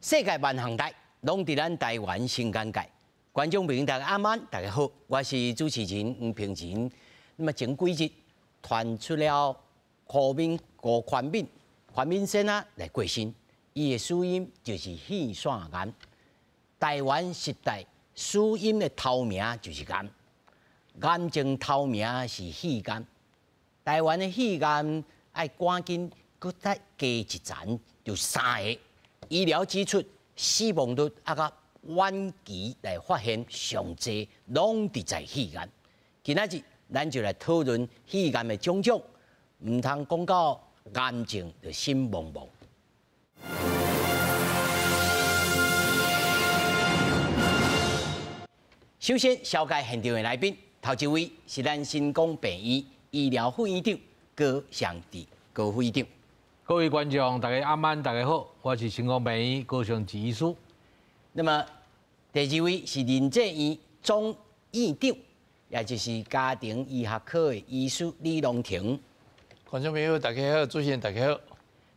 世界万行台，拢伫咱台湾新干界。观众朋友大家阿晚，大家好，我是主持人吴平前。那么前几日传出了宽敏先啊来过身，伊的死因就是肺腺癌。台湾10大死因的头名就是癌，癌症头名是肺癌。台湾的肺癌要赶紧搁再加一层，就3个。医疗指出，死亡率甲晚期来发现上济，拢伫在肺癌。今仔日咱就来讨论肺癌的种种，唔通讲到癌症就心茫茫。首先，小介现场的来宾，头一位是咱新光病院医疗副院长高祥志高副院长。各位观众，大家阿晚，大家好，我是新光病院高祥志医师。那么第二位是林志院总院长，也就是家庭医学科的医师李龙庭。观众朋友，大家好，主持人大家好。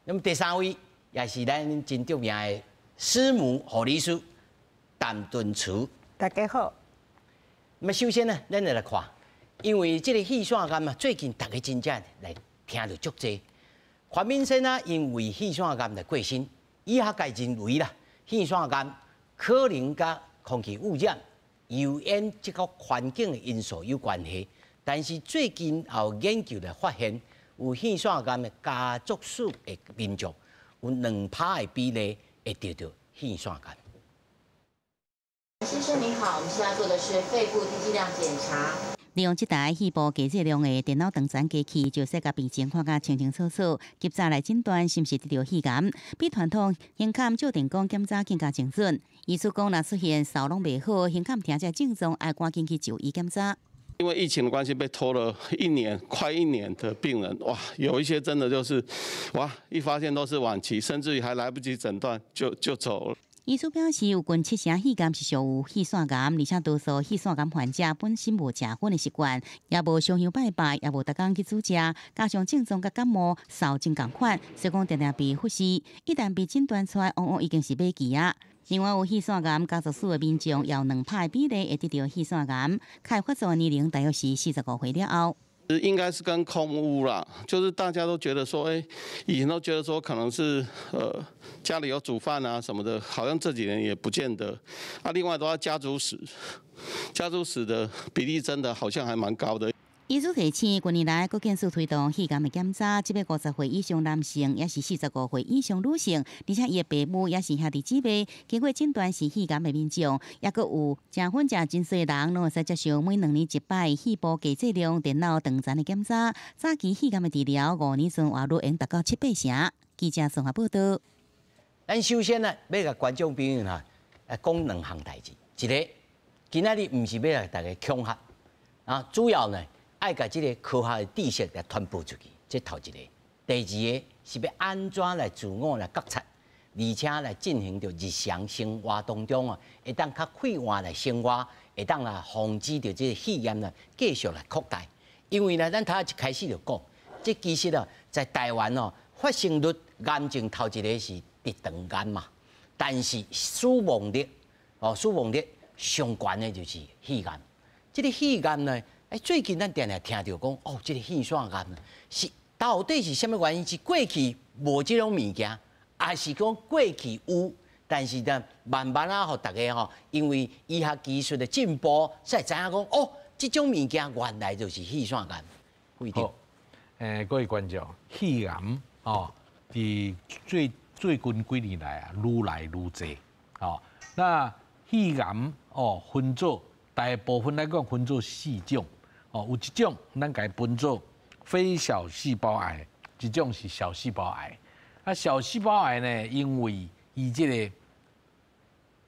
那么第三位也是咱真著名的师母护理师陈敦慈。大家好。那么首先呢，咱来看，因为这个肺腺癌嘛，最近大家真正来听到足多。范敏先啊，因为肺腺癌来过身，医学界认为啦，肺腺癌可能甲空气污染、油烟这个环境的因素有关系。但是最近也有研究来发现，有肺腺癌的家族史的民众，有2%的比例会得到肺腺癌。先生您好，我们现在做的是肺部低剂量检查。利用这台肺部低剂量的电脑断层机器，就使甲病情看甲清清楚楚，及早来诊断是毋是得到肺癌，比传统胸坎照电光检查更加精准。医师讲，若出现扫拢袂好，胸坎听起来症状，要赶紧去就医检查。因为疫情的关系，被拖了快一年的病人，哇，有一些真的就是，哇，一发现都是晚期，甚至于还来不及诊断就走了。医师表示，有近70%肺癌是属有肺腺癌，而且多数肺腺癌患者本身无食薰的习惯，也无烧香拜拜，也无逐工去煮食，加上症状甲感冒、扫真共款，所以讲常常被忽视。一旦被诊断出来，往往已经是末期啊。另外，有肺腺癌家族史的民众，也有2%的比例会得到肺腺癌，开发作的年龄大约是45岁了后。应该是跟空污啦，就是大家都觉得说，以前都觉得说可能是家里有煮饭啊什么的，好像这几年也不见得。另外的话家族史的比例真的好像还蛮高的。医师提醒，近年来各件事推动肺癌的检查，150岁以上男性，也是45岁以上女性，而且伊的父母也是兄弟姊妹，经过诊断是肺癌的民众，也佫有食薰食真细的人，拢会使接受每2年1摆肺部低剂量电脑断层的检查。早期肺癌的治疗5年存活率达到7-8成。记者综合报道。咱首先呢，要甲观众朋友讲2项代志，一个今仔日毋是要来大家恐吓啊，主要呢。爱甲这个科学的知识来传播出去，这头一个。第二个是要安怎来自我来觉察，而且来进行着日常生活当中啊，会当较快活来生活，会当来防止着这个肺炎呢继续来扩大。因为呢，咱头一开始就讲，这其实啊，在台湾哦，发生率癌症头一个是直肠癌嘛，但是死亡率上悬的就是肺癌。这个肺癌呢。最近咱常常听到讲，这个肺腺癌是到底是什么原因？是过去无这种物件，还是讲过去有？但是呢，慢慢啊，大家因为医学技术的进步，才知影讲，这种物件原来就是肺腺癌。好，各位观众，肺癌伫最近几年来啊，愈来愈多。那肺癌分做大部分来讲分做4种。有一种咱甲分做非小细胞癌，一种是小细胞癌。小细胞癌呢，因为伊这个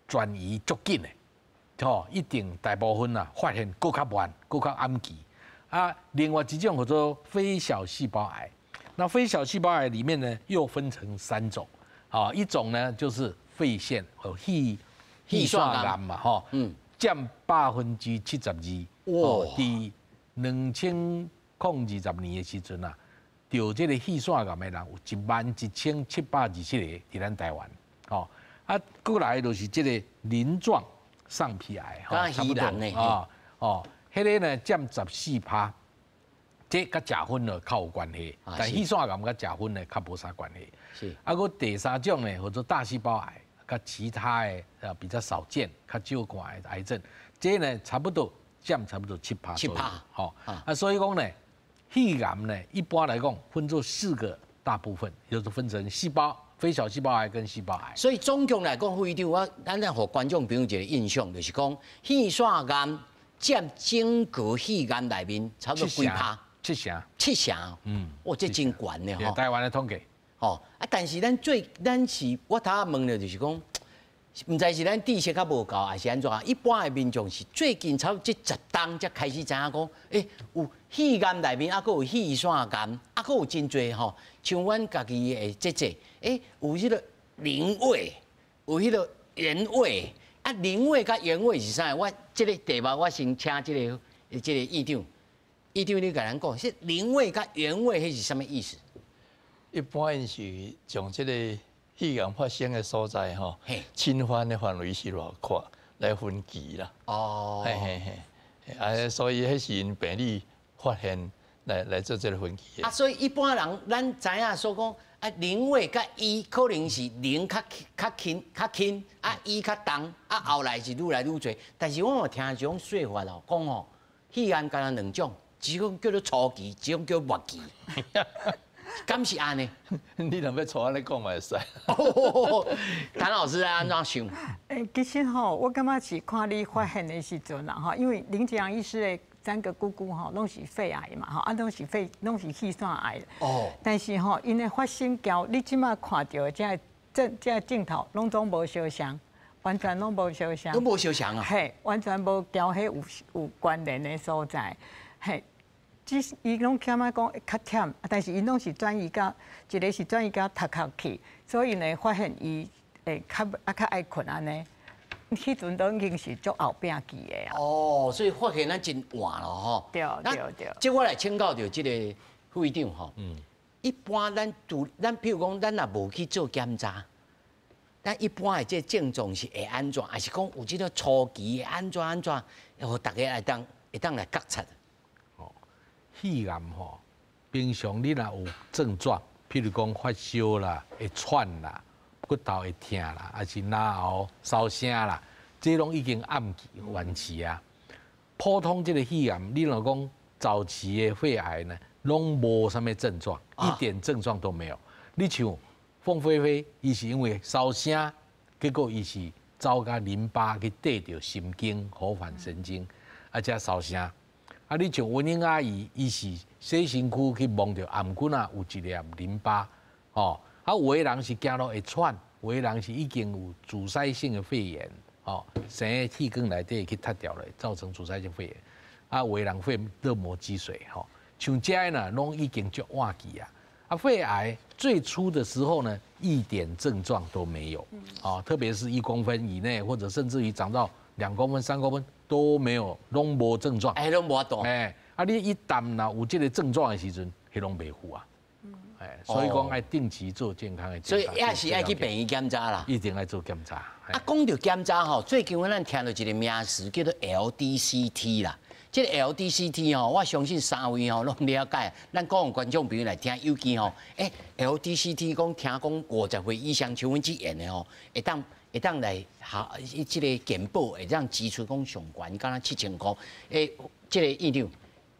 转移足紧的，一定大部分发现更较晚、更较晚期。另外一种叫做非小细胞癌。那非小细胞癌里面呢，又分成3种。一种呢就是肺腺和肺腺癌嘛，占72%。伫2020年的时阵啊，得这个肺腺癌的人有11727个伫咱台湾，啊，过来就是这个鳞状上皮癌，差不多啊，哦，迄个呢占14%，这甲食薰了较有关系，但血栓癌甲食薰呢较无啥关系。是。啊，个第三种呢，或者大细胞癌，甲其他的比较少见、较少看的癌症，这呢差不多占差不多7%左右。好，啊，所以讲呢，肺癌呢一般来讲分作4个大部分，就是分成细胞、非小细胞癌跟细胞癌。所以总共来讲，会长咱来互观众朋友一个印象，就是讲肺栓癌占整个肺癌内面差不多几%？7成。7成。哇，这真悬呢吼。台湾的统计。哦，啊，但是咱是我头下问了，就是讲，唔知是咱知识较无够，还是安怎？一般的民众是最近差不多这10冬才开始知影讲，有肺癌内面，啊，佫有肺栓癌，啊，佫有真侪吼，像阮家己的姐，有迄个灵位，有迄个原位，啊，灵位甲原位是啥？我这个题目我先请这个议长，你甲咱讲，是灵位甲原位，迄是什么意思？一般因是从这个肺癌发生的所在吼，侵犯的范围是偌宽来分级啦。哦，所以迄是因病理发现来做这个分级。啊，所以一般人咱知影所讲，啊，零位甲一可能是零较轻，啊一较重，啊后来是愈来愈侪。但是我有听一种说法哦，讲哦，肺癌敢若2种，一种叫做初期，一种叫末期。敢是安尼？你若要错安尼讲嘛会使。谭老师安怎想？其实吼，我感觉是看你发现的时阵啦吼，因为林志扬医师的3个姑姑吼，拢是肺癌嘛吼，啊拢是肺栓癌。哦。但是吼，因的发生交你即马看到这镜头，拢总无相像，完全拢无相像。拢无相像啊？嘿，完全无交迄有关联的所在，嘿。伊拢起码讲较忝，但是伊拢是转移到一个是转移到头壳去，所以呢发现伊较爱困安尼，迄阵都已经是足后壁期的啊。哦，所以发现咱真晚了吼。对。即我来请教着即个副院长吼。一般咱譬如讲，咱若无去做检查，咱一般的这症状是会安怎？还是讲有即个初期的安怎？互大家会当来觉察。肺癌吼，平常你若有症状，譬如讲发烧啦、会喘啦、骨头会痛啦，还是咽喉烧声啦，这拢已经暗期晚期啊。普通这个肺癌，你若讲早期的肺癌呢，拢无啥物症状，一点症状都没有。你像凤飞飞，伊是因为烧声，结果伊是走甲淋巴去对着神经、喉返神经，才烧声。啊，你像文英阿姨，伊是洗身躯去摸着颔骨啊，有一粒淋巴，哦，啊，有的人是惊到会喘，有的人是已经有阻塞性的肺炎，哦，生个气管内底去塌掉了，造成阻塞性肺炎，啊，有的人肺热膜积水，吼，像这呢，拢已经足晚期啊，啊，肺癌最初的时候呢，一点症状都没有，哦，特别是1公分以内，或者甚至于长到2公分、3公分。都没有，拢无症状，拢无多，啊，你一旦若有这个症状的时阵，迄拢袂好啊，所以讲爱定期做健康的检查，所以也是爱去病院检查啦，一定爱做检查。啊，讲到检查吼，最近咱听到一个名词叫做 LDCT 啦，这个 LDCT 吼，我相信3位吼拢了解，咱讲观众朋友来听，尤其吼，LDCT 讲听讲50岁以上像阮这样的吼，会当来即个健保会让支出讲上悬，敢若7000块。即个院长，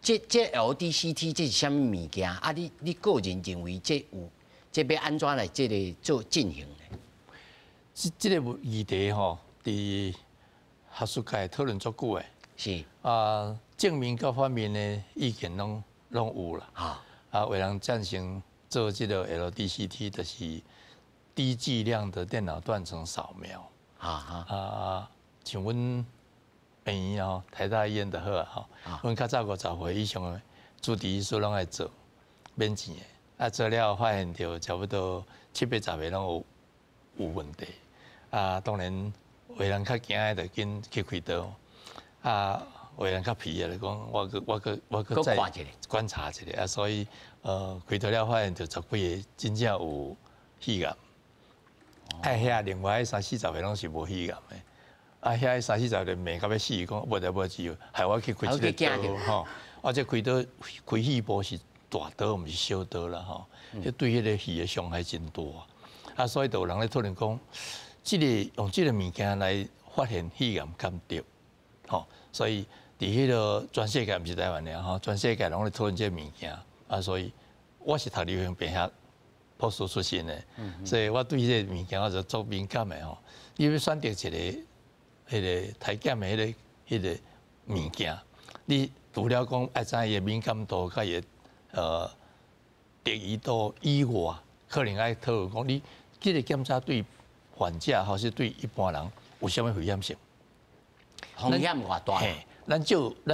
这 LDCT 这是啥物物件？啊，你个人认为这要安怎来这个做进行呢？这个议题吼，伫学术界讨论足久诶。是啊，正面各方面的意见拢有啦。有人赞成做这个 LDCT， 就是低剂量的电脑断层扫描。像阮病院吼，台大医院就好啊吼。阮较早50岁以上的主治医师拢爱做，免钱的。啊，做了发现到差不多70-80个拢有问题。啊，当然有人较惊的，就紧去开刀。啊，有人较皮的，就讲我搁再观察一下啊，所以开刀了发现到10几个真正有肺癌。遐另外30-40个拢是无肺癌的，遐30-40个命到要死，讲无得无只，害我去开这个刀吼，这开刀开肺部是大刀，毋是小刀啦吼，对迄个肺的伤害真大，所以就有人咧讨论讲，用这个物件来发现肺癌敢对，吼，所以伫迄个全世界毋是台湾尔吼，全世界拢咧讨论这个物件，所以我是读流行病学博士出身的，所以我对这个物件我就足敏感的吼。你要选择一个迄个体检的迄个物件，你除了讲爱知伊的敏感度甲伊的得意度以外，可能爱讨论讲你这个检查对患者或是对一般人有啥物危险性？风险偌大？咱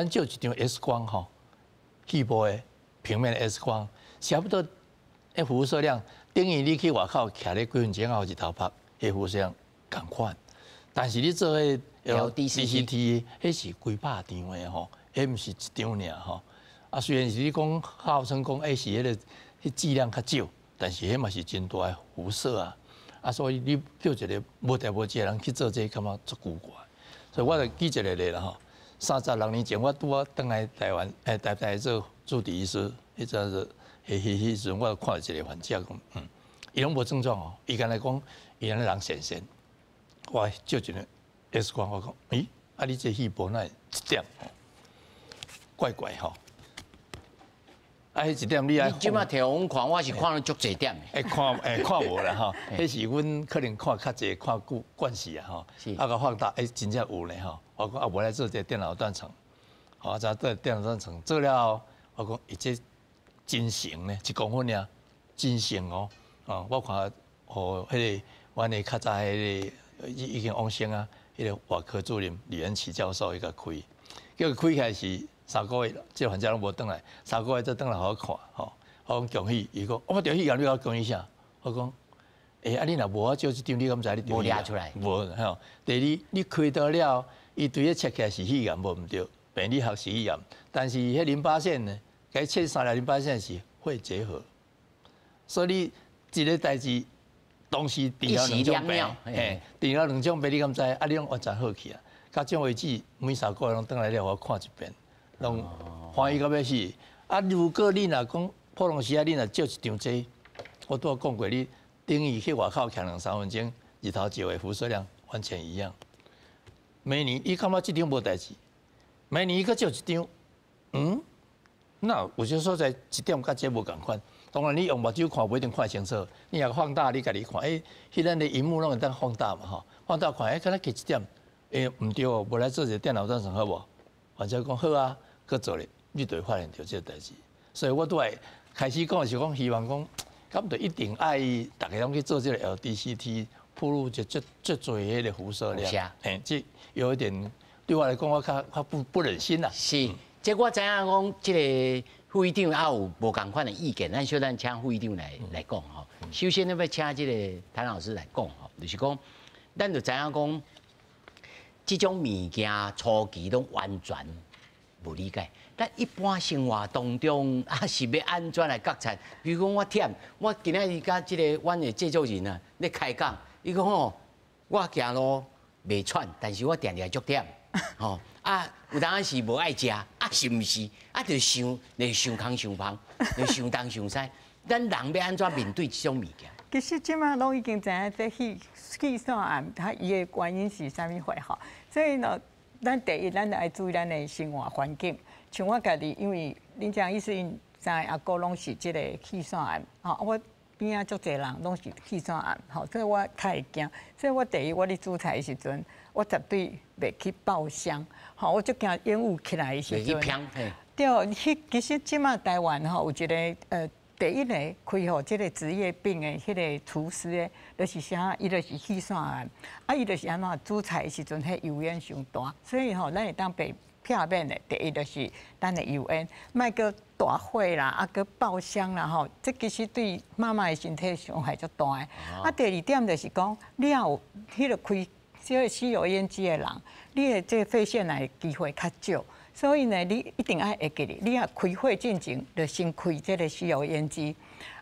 照一张 X 光吼，肺部的平面的 X 光，差不多辐射量等于你去外口徛咧几分钟后一头拍，迄辐射量共款。但是你做迄 LDCT， 迄是几百张的吼，迄毋是一张尔吼。虽然是你讲号称讲是迄个剂量较少，但是迄嘛是真大的辐射啊。所以你叫一个无代无志的人去做这，感觉足奇怪。所以我就举一个例啦吼，36年前我拄啊倒来台湾，台做助理医师，迄阵是迄阵我看到一个患者讲，伊拢无症状哦，伊干来讲，伊安尼人神仙，我照一个 X 光，我讲，咦，你这肺部那一点怪怪吼。迄一点你即马摕阮看，我是看到足侪点的。看无啦吼，迄是阮可能看较侪，看久惯势啊吼。甲放大，真正有咧吼。我讲无来做这电脑断层，再做电脑断层做了，我讲伊这真成呢，1公分尔，真成哦。我看互迄个阮的较早迄个已经往生啊，迄个外科主任李恩琪教授伊甲开，叫开起来是。3个月，这患者拢无转来，3个月再转来互我看，吼，我讲恭喜，伊讲，我着肺癌，你甲我恭喜啥？我讲，你若无我照这张，你敢知你无抓出来？无吼。第二，你开刀了，伊对咧切起来是肺癌，无毋对，病理学是肺癌，但是迄淋巴腺呢，该切3条淋巴腺是肺结核，所以你一个代志，同时治疗2种病，治疗2种病，你敢知？你拢完全好去啊！到这为止，每3个月拢转来了，我看一遍。拢欢喜到要死。如果你若讲普通时你若照一张这，我拄讲过，你等于去外口徛2-3分钟，日头照的辐射量完全一样。明年伊感觉这张无代志，明年伊搁照一张，那有些所在一点甲这无共款。当然你用目睭看不一定看清楚，你若放大你家己看，迄咱的荧幕拢会当放大嘛吼，放大看，敢若加一点，毋对哦，无来做一个电脑断层好无？患者讲好啊。搁做咧，你就会发现到这个代志，所以我都系开始讲的是讲，希望讲，咁就一定爱大家拢去做这个 LDCT， 铺路就最多迄个辐射量，这有一点对我来讲，我较不忍心啦。是，这我知影讲，这个副院长也有无共款的意见，咱小等请副院长来讲吼。首先，咱要请这个谭老师来讲吼，就是讲，咱就知影讲，这种物件初期拢完全。无理解，但一般生活当中是要安怎来觉察？比如讲我忝，我今仔日甲即个阮的制作人啊，咧开讲，伊讲吼，我行路袂喘，但是我定定足忝，吼有当是无爱食，是毋是？就想空想胖，就想东想西，咱人要安怎面对这种物件？其实即马拢已经知影，这气栓癌它伊的原因是啥物会吼，所以呢。咱第一，咱爱注意咱的生活环境。像我家己，因为林江医师因三个阿哥拢是即个气栓癌，我边仔足侪人拢是气栓癌，所以我较会惊。所以我第一，我咧煮菜的时阵，我绝对袂去爆香，我就惊烟雾起来的时阵。对，其实即马台湾有一个第一个开吼即个职业病的迄个厨师诶，就是啥，伊就是气栓癌，伊就是安怎煮菜的时阵，迄油烟伤大，所以咱会当避免的，第一就是咱的油烟，莫个大火啦，个爆香啦这其实对妈妈的身体伤害足大的。第二点就是讲，你有迄个开即个吸油烟机的人，你的这肺腺癌的机会较少。所以呢，你一定要会记哩，你啊开会进前，就先开这个石油烟机。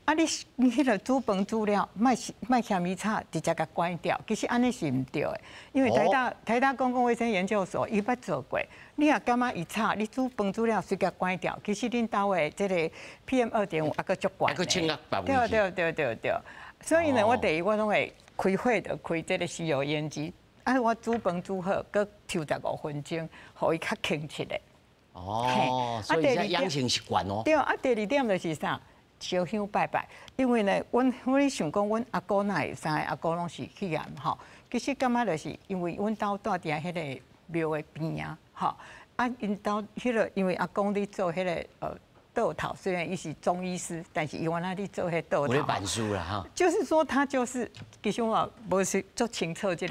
啊，你迄个煮饭煮了，莫嫌米差，直接甲关掉。其实安尼是唔对的，因为台大公共卫生研究所伊捌做过，你也感觉伊差，你煮饭煮了随甲关掉，其实恁兜的这个 PM2.5还佫足悬。还佫清啊，对。所以呢，我第一我拢会开会就开这个石油烟机，啊，我煮饭煮好，佫抽15分钟，互伊较清起来。哦，所以是养成习惯哦。对啊，第二点就是啥？烧香拜拜，因为呢，阮想讲，阮阿姑那三个阿姑拢是去癌吼。其实感觉就是因为阮兜住伫迄个庙的边啊，吼啊，因兜迄个因为阿公咧做迄个倒头，虽然伊是中医师，但是伊原来咧做迄倒头。我咧板书啦哈。就是说他就是其实我无是足清楚这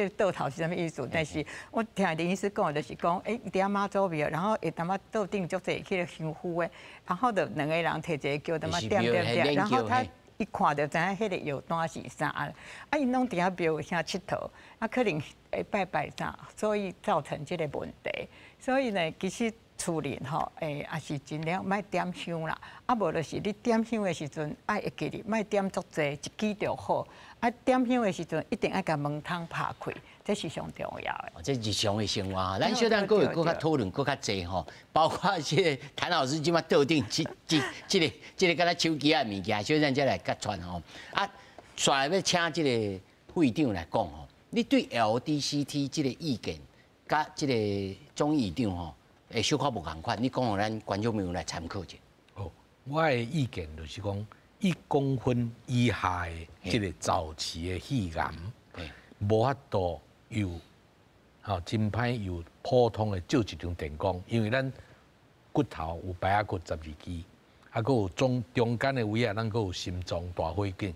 个倒头是啥物意思，但是我听林医师讲就是讲，伫阿妈祖庙，然后会他妈倒顶足侪去香菇的，然后就两个人摕一个叫他妈点，然后他一看就知影迄个药单是啥，啊因拢伫遐庙遐佚佗，啊可能会拜拜啥，所以造成这个问题。所以呢，其实厝里吼，也是尽量莫点香啦，啊无就是你点香的时阵，爱会记哩，莫点足侪，一支就好。啊，点香的时阵一定要甲门窗拍开，这是上重要的。这日常的生活，咱小等各位更较讨论更较济吼，包括这个谭老师即马倒顶这个敢若手机啊物件，小等再来甲传吼。啊，再要请这个会长来讲吼，你对 LDCT 这个意见，甲这个钟议长吼，会小可无共款，你讲互咱观众朋友来参考者。哦，我的意见就是讲。1公分以下的这个早期的肺癌，无法度由真歹由普通的照一张电光，因为咱骨头有白牙骨12支，啊，佮有中间的位啊，咱佮有心脏大血筋，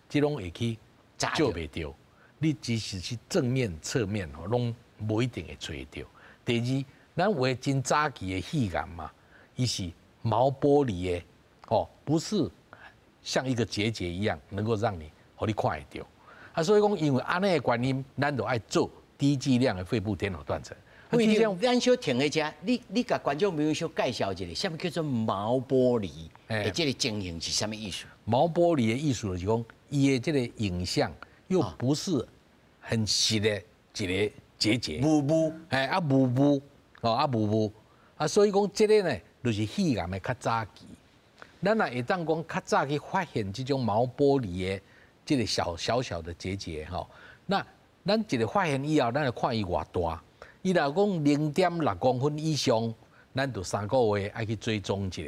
这拢会去照袂到。你即使是正面、侧面吼，拢无一定会找得到。第二，咱有的真早期的肺癌嘛，伊是毛玻璃的，不是。像一个结节一样，能够让你互你看会到。啊，所以讲，因为安尼的原因，咱就爱做低剂量的肺部电脑断层。会长，咱小停在遮，你甲观众朋友小介绍一下，什么叫做毛玻璃？这个情形是什么意思？毛玻璃的意思就是讲，伊的这个影像又不是很实的一个结节，模糊，模糊，所以讲这个呢，就是肺癌的较早期。咱若会当讲较早去发现这种毛玻璃的这个小的结节吼，那咱一个发现以后，咱就看伊偌大。伊若讲0.6公分以上，咱就3个月爱去追踪一下。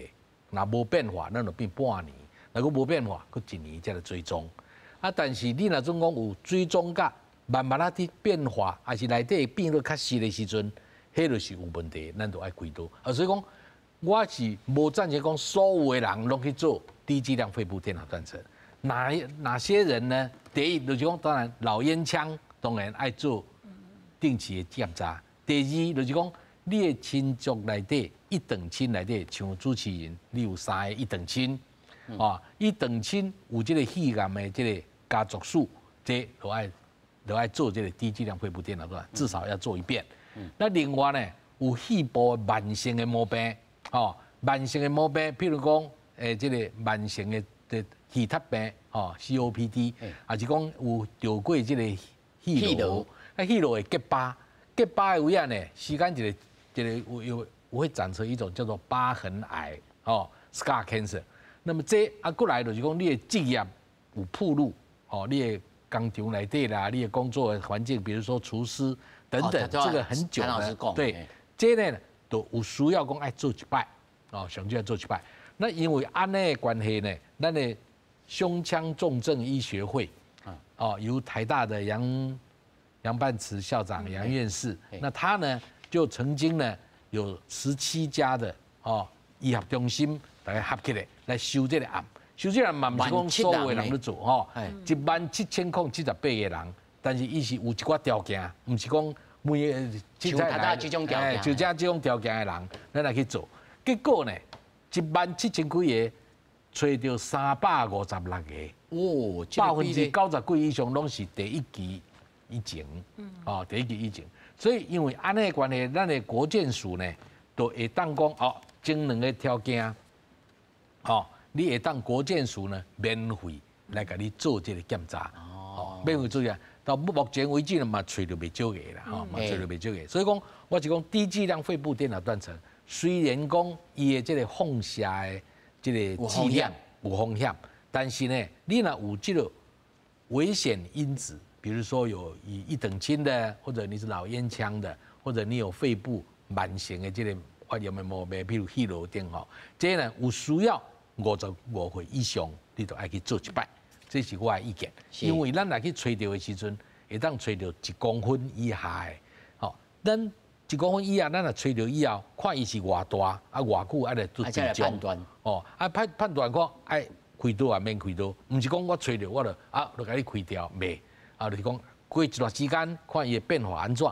若无变化，咱就变半年；若果无变化，佫1年才来追踪。啊，但是你若总讲有追踪甲慢慢啊伫变化，还是内底变得较实的时阵，迄就是有问题，咱就爱开刀。所以讲。我是无赞成讲所有的人拢去做低剂量肺部电脑断层。哪些人呢？第一就是讲，当然老烟枪当然爱做定期的检查。第二就是讲，你的亲族内底一等亲内底，像主持人，你有3个一等亲，一等亲有这个肺癌的这个家族史，这都爱做这个低剂量肺部电脑断，至少要做一遍。那另外呢，有肺部慢性的毛病。慢性的毛病，譬如讲，这个慢性的气塌病，COPD， 还是讲有得过这个肺痨，肺痨会结疤的位啊呢，时间一个有会长成一种叫做疤痕癌，scar cancer。那么这过来就是讲，你的职业有暴露，你的工厂内底啦，你的工作的环境，比如说厨师等等，这个很久的，对，这呢。都有需要讲爱做一摆，上就要做一摆。那因为安尼的关系呢，咱的胸腔重症医学会，由台大的杨半慈校长、杨院士，那他呢就曾经呢有17家的医学中心大家合起来收这个案，收这个案嘛不是讲所有的人都做17078个人，但是伊是有一寡条件，不是讲。每个像台大这种条件，就这种条件的人，咱来去做。结果呢，17000几个，找到356个，90%几以上拢是第一期以前，第一期以前。所以因为安尼关系，咱的国健署呢，都会当讲哦，前2个条件，哦，你会当国健署呢免费来给你做这个检查，哦，免费做呀。到目前为止呢，嘛找到未少个啦，吼，嘛找到未少个。所以讲，我是讲低剂量肺部电脑断层，虽然讲伊的这个放射的这个剂量有风险，但是呢，你若有这个危险因子，比如说有一等亲的，或者你是老烟枪的，或者你有肺部慢性的这个发炎的毛病，比如肺痨等吼，这呢有需要55岁以上，你都爱去做一摆。这是我的意见，因为咱来去吹到的时阵，会当吹到1公分以下的，吼，咱1公分以下，咱若吹到以后，看伊是偌大，啊偌久，啊来做判断，哦，啊判断看爱开刀啊免开刀，唔是讲我吹到我就甲你开掉，袂，就是讲过一段时间看伊的变化安怎，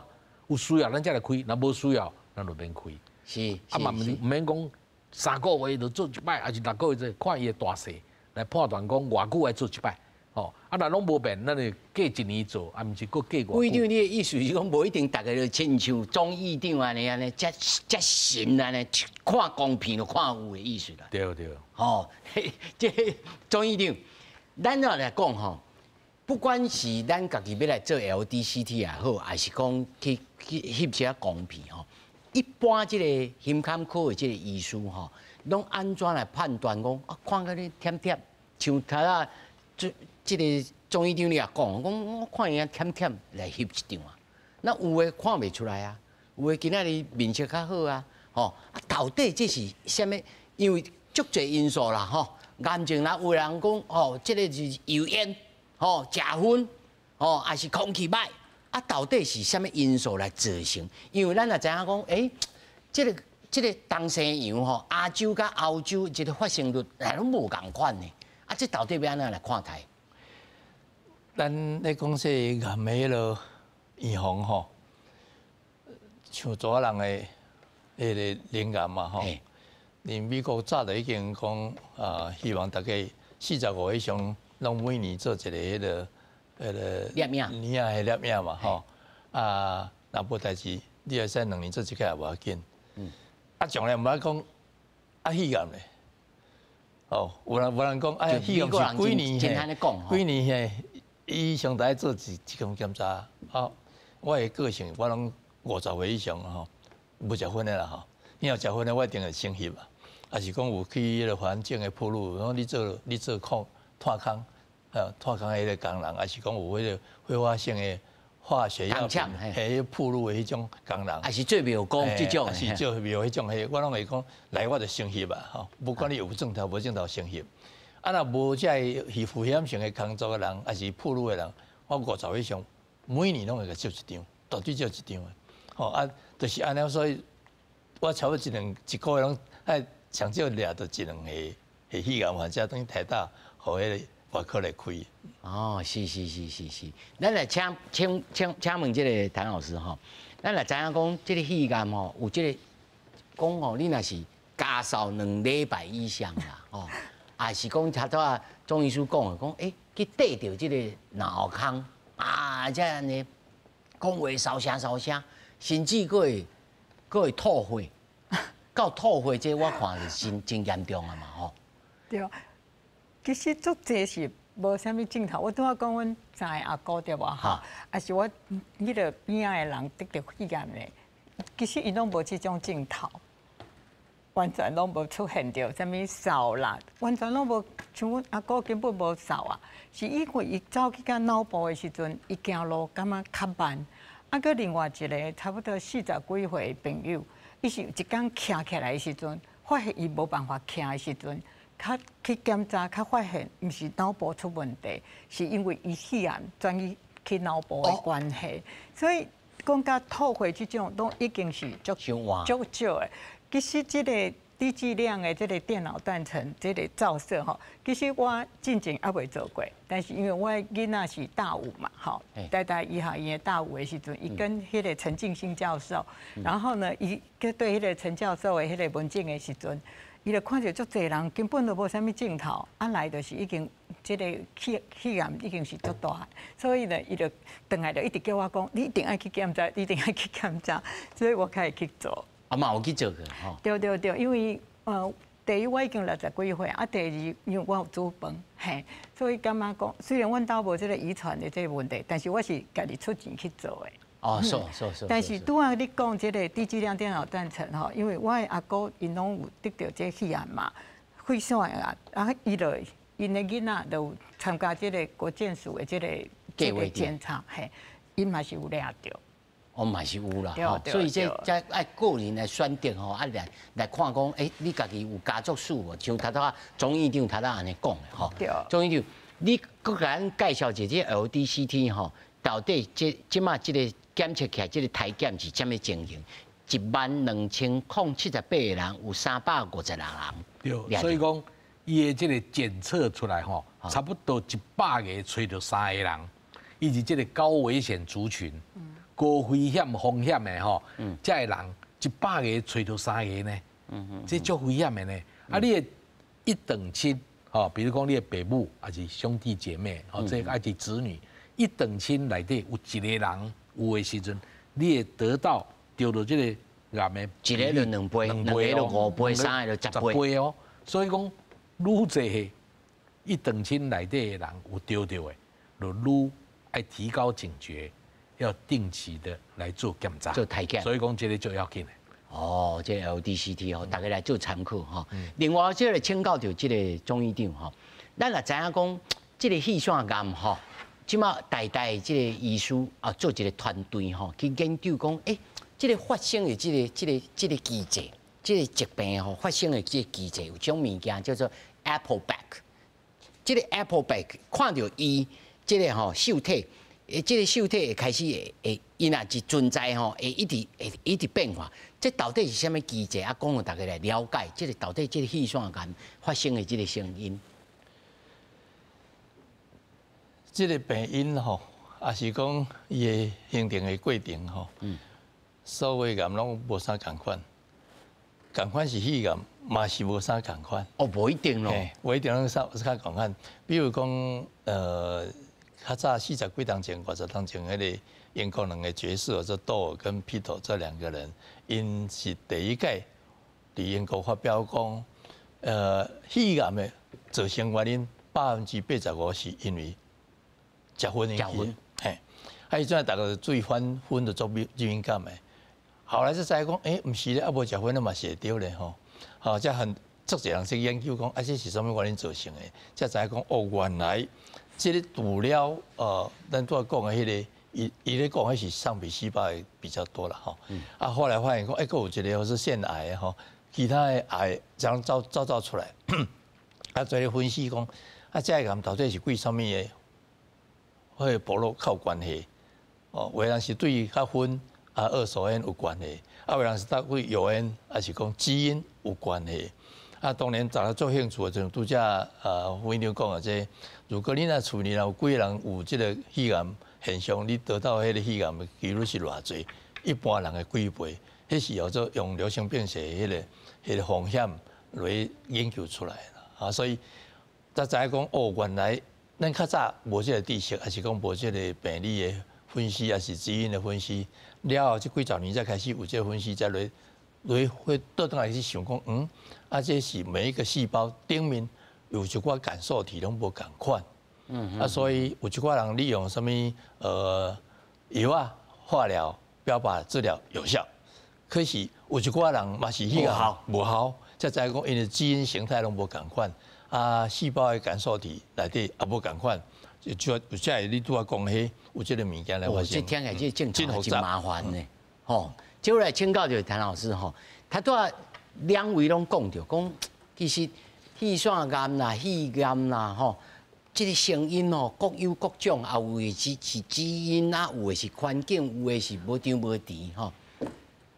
有需要咱才来开，若无需要咱就免开。是，嘛唔免讲3个月就做一摆，还是6个月做，看伊的大细。来判断讲偌久爱做一摆，哦，若拢无变，咱就隔1年做，毋是搁隔偌久。规定你的意思是讲，无一定大家就亲像中医长安尼，遮神安尼，看光片就看有的意思啦。对对。哦，这中医长，咱要来讲吼，不管是咱家己要来做 LDCT 也好，还是讲去翕些光片吼，一般这个心肝科的这个医师吼。拢安怎来判断讲啊？看到你甜甜，像头啊，这个中医长你也讲，我看伊啊甜甜来翕一张啊。那有诶看袂出来啊，有诶今仔日面色较好啊，吼啊到底这是啥物？因为足侪因素啦，吼，癌症啦，有人讲哦，这个是油烟，吼，食薰，吼，还是空气歹啊？到底是啥物因素来造成？因为咱也知影讲，这个东西洋吼，亚洲甲欧洲这个发生率拢无共款呢。啊，这到底要安怎来看待？咱咧讲说癌的了预防吼，像昨人的迄个灵癌嘛吼，连美国早就已经讲希望大家45以上拢每年做一个迄个摄影，年啊摄影嘛吼，若无代志，你会使2年做一届也无要紧。从来毋捌讲肺癌咧，哦，有人讲肺癌是几年嘿，以上大概做一项检查。我的个性我拢50岁以上吼，无食薰的啦吼。你若食薰的，我一定会先翕啊。也是讲有去迄个环境的暴露，然后你做炭坑迄个工人，也是讲有迄个挥发性的。化学药品，迄暴露的迄种工人，还是最袂有讲这种，是最袂有迄种我拢会讲来我就先翕啊，吼，不管你有症头无症头先翕。若无这皮肤险性的工作的人，还是暴露的人，我50岁以上，每年拢会个照一张，绝对照一张的。吼就是安尼，所以我差不多一个月拢上少掠到1-2个肺癌患者，等于台大互迄个外科来开。哦，是，咱来请问这个谭老师吼，咱来知影讲这个肺癌吼，有这个讲吼，你若是加烧2礼拜以上啦，哦，还是讲头拄啊，中医师讲的讲，去缀着这个脑腔啊，这安尼讲话烧声，甚至佫会吐血，到吐血这我看是真严重啊嘛，吼。对，其实足济是。无啥物镜头，我拄仔讲阮知阿姑对无吼，也是我迄个边仔的人得着肺癌咧。其实伊拢无即种镜头，完全拢无出现着啥物扫啦，完全拢无像阮阿姑根本无扫啊。是因为伊走去到脑部的时阵，伊行路感觉较慢。啊，佮另外一个差不多40几岁的朋友，伊是一天徛起来的时阵，发现伊无办法徛的时阵。较去检查，较发现毋是脑部出问题，是因为伊肺癌转移去脑部的关系，所以讲甲吐血即种都已经是足少的。其实即个低剂量的即个电脑断层即个照射吼，其实我进前还未做过，但是因为我囡仔是大五嘛，吼，台医学院的大五的时阵，伊跟迄个陈进兴教授，然后呢，伊对迄个陈教授的迄个文件的时阵。伊就看到足侪人根本都无啥物镜头，啊来就是已经即个气癌已经是足大，所以呢，伊就转来就一直叫我讲，你一定要去检查，一定要去检查，所以我开始去做。啊嘛有去做个吼。对，因为第一我已经60几岁，啊第二因为我有煮饭，嘿，所以感觉讲，虽然阮兜无即个遗传的这个问题，但是我是家己出钱去做的。哦，是。但是拄啊，你讲即个低剂量电脑断层吼，因为我的阿姑因拢有得到这肺癌嘛，肺腺癌，啊，因的囡仔都有参加即个国健署的即个检查，嘿，因嘛是有掠着。哦，嘛是有啦，吼，所以这爱个人来选择吼，啊来看讲，你家己有家族史无？像头啊，钟院长头安尼讲的吼，钟院长，你搁甲咱介绍一下这 LDCT 吼，到底即马即个检测起来，即个体检是怎么情形？12078个人有356人。对，所以讲伊的这个检测出来吼，差不多100个找到3个人，伊是这个高危险族群。高危险风险的吼，这个人100个找到3个呢，这足危险的呢。啊，你的一等亲，吼，比如讲你的爸母还是兄弟姐妹，吼，这个爱是子女，一等亲内底有一个人有的时阵，你会得到这个癌的，一个就2倍，2个就5倍，3个就10倍哦。所以讲，愈侪一等亲内底的人有得到的，就愈爱提高警觉。要定期的来做检查，做体检，所以讲这个就要紧的。哦，这 LDCT 吼，大家来做参考哈。另外，这个请教到这个中医长吼，咱也知影讲，这个肺腺癌吼，即马代这个医师啊，做一个团队吼，去研究讲，这个发生的这个机制，这个疾病吼发生的这个机制，有种物件叫做 Appleback。这个 Appleback 看到伊这个吼受体。这个受体会开始会，伊若是存在吼，会一直变化。这到底是啥物机制？啊，讲互大家来了解，这个到底这个肺腺癌发生的这个成因。这个病因吼，也是讲伊的形成的过程吼。所有癌拢无啥共款，共款是肺癌，嘛是无啥共款。哦，无一定咯。无一定拢啥共款。比如讲较早40几年前、50年前，迄个英国两个爵士，这窦尔跟皮特这2个人，因是第一届伫英国发表讲，肺癌的造成原因85%是因为食薰引起。嘿，啊，伊阵大家注意薰就做敏感的。后来才知讲，毋是咧，啊无食薰嘛是会着咧吼。好，才很足侪人去研究讲，这是什么原因造成的？才知讲，原来。这个除了咱拄仔讲的迄个，伊咧讲迄是上皮细胞比较多了吼。啊，后来发现讲，佫有一个是腺癌的吼，其他的癌这样造出来，啊，做咧分析讲，啊，这个癌到底是对什么的，迄个部落较有关系？哦，有的人是对较薰啊二手烟有关系，啊，有人是对油烟，还是讲基因有关系。啊，当然，大家做兴趣的就拄则院长讲的这，如果你若厝里有几个人有这个肺癌现象，你得到迄个肺癌的几率是偌济？一般人的几倍，迄是叫做用流行病学迄个风险来研究出来的啊。所以，才知影讲原来咱较早无这个知识，还是讲无这个病理的分析，还是基因的分析，了后这几十年才开始有这个分析，才来会倒转来去想讲，这是每一个细胞顶面有一寡感受体拢无共款，所以有一寡人利用什么药啊、化疗、标靶治疗有效，可是有一寡人嘛是迄个无效，才知讲因的基因形态拢无共款，细胞的感受体内底也无共款，就有这你拄仔讲迄有这个物件来发生。这听起来这正常真麻烦呢，吼。接下来请教就谭老师吼，他拄仔2位拢讲着，讲其实肺腺癌啦、肺癌啦，吼，这个成因吼各有各种，啊有的是基因啊，有的是环境，有的是无张无弛吼，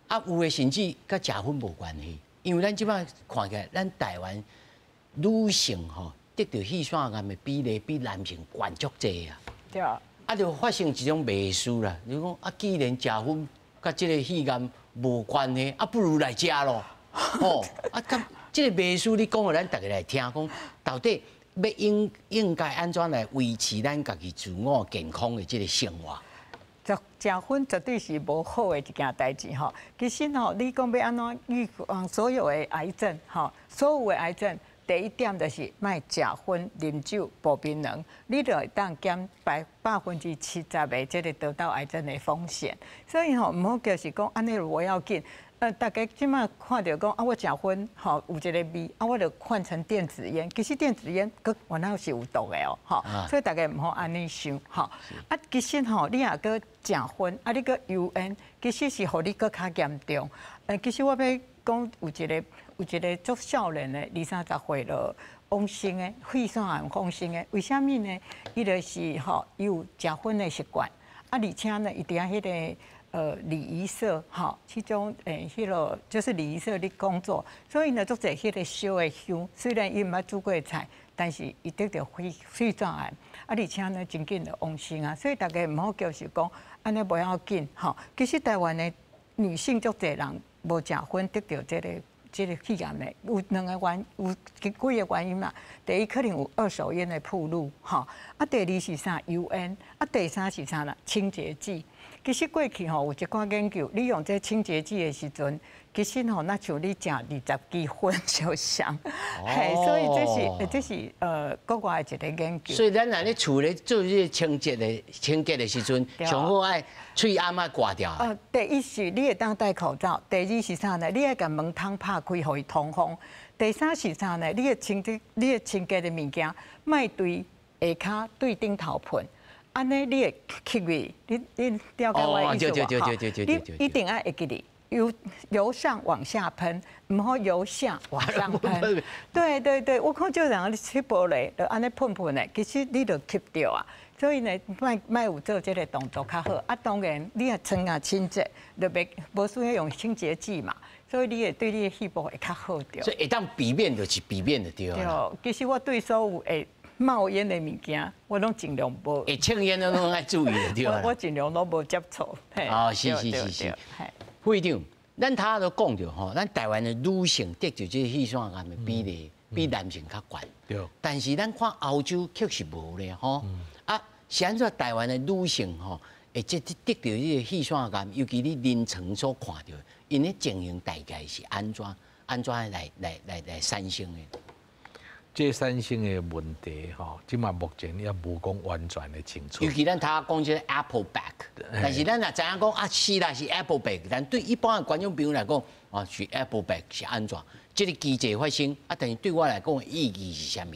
啊有的甚至甲食薰无关系，因为咱即摆看起来，咱台湾女性吼得到肺腺癌的比例比男性悬足济啊。对啊。啊，就发生一种迷思啦，就讲既然食薰甲这个肺癌无关系，不如来食咯。哦，这个秘书你讲互咱大家来听，讲到底要应该安怎来维持咱家己自我健康的这个生活？食薰绝对是无好的一件代志吼。其实吼，你讲要安怎预防所有的癌症吼，所有的癌症。第一点就是卖食薰、啉酒、薄槟榔，你就会当减70%的这个得到癌症的风险。所以吼，唔好就是讲安尼无要紧。大家即马看到讲啊，我食薰吼有一个味，啊，我就换成电子烟。其实电子烟佮原来是有毒的哦，吼，所以大家唔好安尼想，吼。啊，其实吼，你若佮食薰，啊，你佮油烟，其实是互你佮较严重。其实我要讲有一个足少年的20-30岁了，往生的肺腺癌往生的，为什么呢？伊就是吼有食薰的习惯，啊，而且呢，伊伫遐迄个礼仪社吼，其中迄个就是礼仪社咧工作，所以呢，做者迄个烧的香，虽然伊毋捌煮过菜，但是伊得到肺腺癌，啊，而且呢，真紧就往生啊，所以大家毋好就是讲安尼无要紧吼。其实台湾的女性足侪人无食薰得到这个肺癌呢，有两个有几个原因嘛。第一可能有二手烟的暴露，吼；啊，第二是啥油烟，啊，第三是啥啦？清洁剂。其实过去吼有一寡研究，你用这清洁剂的时阵，其实吼那像你食20支薰就香，嘿，所以这是国外的一个研究。所以咱若咧厝咧做这个清洁的时阵，上好爱喙暗啊挂掉。第一是你会当戴口罩，第二是啥呢？你要甲门窗拍开，互伊通风。第三是啥呢？你的清洁的物件，莫对下骹对顶头喷。安尼你会吸味，你了解我意思无？你一定要会记哩，由上往下喷，唔好由下往上喷。对，我看就人吹玻璃，就安尼喷的，其实你就吸掉啊。所以呢，莫有做这个动作较好。啊，当然你也穿啊清洁，就无需要用清洁剂嘛。所以你会对你的肺部会较好掉。所以会当避免就是避免就对了。对，其实我对所有会冒烟的物件，我拢尽量无。会抽烟的拢爱注意的对啦。我尽量都无接触。哦，是。会长，咱头都讲着吼，咱台湾的女性得着这肺腺癌的比例比男性较悬。对。但是咱看欧洲确实无咧吼。啊，是安怎台湾的女性吼，会得着这个肺腺癌，尤其你临床所看到，因的情形大概是安怎来产生的？这产生的问题吼，即嘛目前也无讲完全的清楚。尤其咱头讲这 Apple back， 但是咱若知影讲啊是啦是 Apple back， 但对一般的观众朋友来讲，啊是 Apple back 是安怎？这个机制发生啊，但是对我来讲意义是啥物？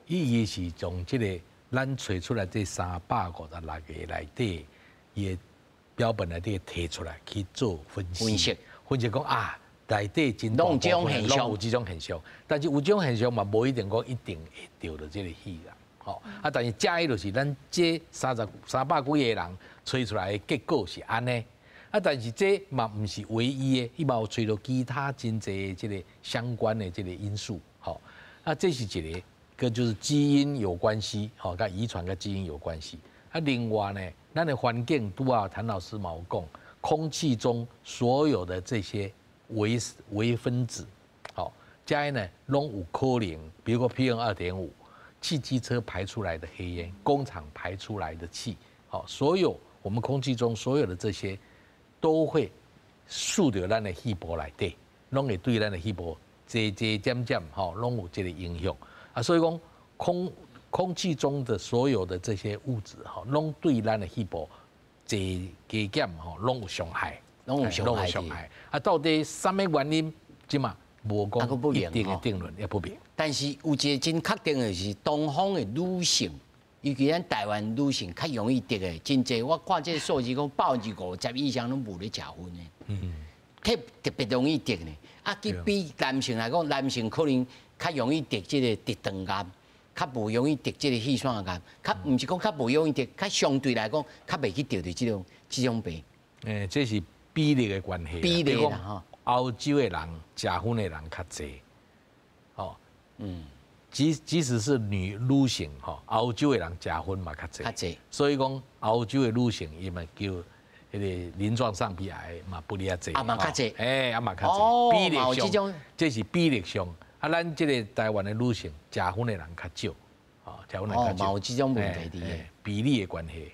意义是从这个咱找出来这356个内底，伊的标本内底摕出来去做分析讲啊。内底真多这种现象，但是有这种现象嘛，无一定讲一定会得到这个肺癌，吼啊！但是假伊就是咱这300几个人吹出来的结果是安尼，啊！但是这嘛唔是唯一的，伊嘛有吹到其他真侪这个相关的这个因素，吼啊！这是一个，跟就是基因有关系，吼，跟遗传跟基因有关系。啊，另外呢，咱的环境拄啊，谭老师嘛有讲，空气中所有的这些微分子，好，加呢拢有可能，比如说 PM2.5，汽机车排出来的黑烟，工厂排出来的气，好，所有我们空气中所有的这些，都会输到咱的肺部内底，拢会对咱的肺部渐渐，吼，拢有这个影响啊。所以讲空气中的所有的这些物质，吼，拢对咱的肺部加减，吼，拢有伤害。拢有伤害啊！到底什么原因？即嘛无讲一定的定论，也不明。但是有一个真确定的是，东方的女性，尤其咱台湾女性较容易得的，真济。我看这个数字讲50%以上拢无咧食薰的，特别容易得呢。啊，比男性来讲，男性可能较容易得这个直肠癌，较无容易得这个肺腺癌，较唔是讲较无容易得，较相对来讲较袂去得到这种病。这是比例的关系，比例啦吼。欧洲的人食薰的人较侪，哦，即使是女性吼，欧洲的人食薰嘛较侪，所以讲欧洲的女性伊嘛叫迄个鳞状上皮癌嘛不哩啊侪，嘛较侪，嘛较侪，比例上，这种这是比例上啊，咱这个台湾的女性食薰的人较少，哦，食薰人较少。有这种问题的比例的关系。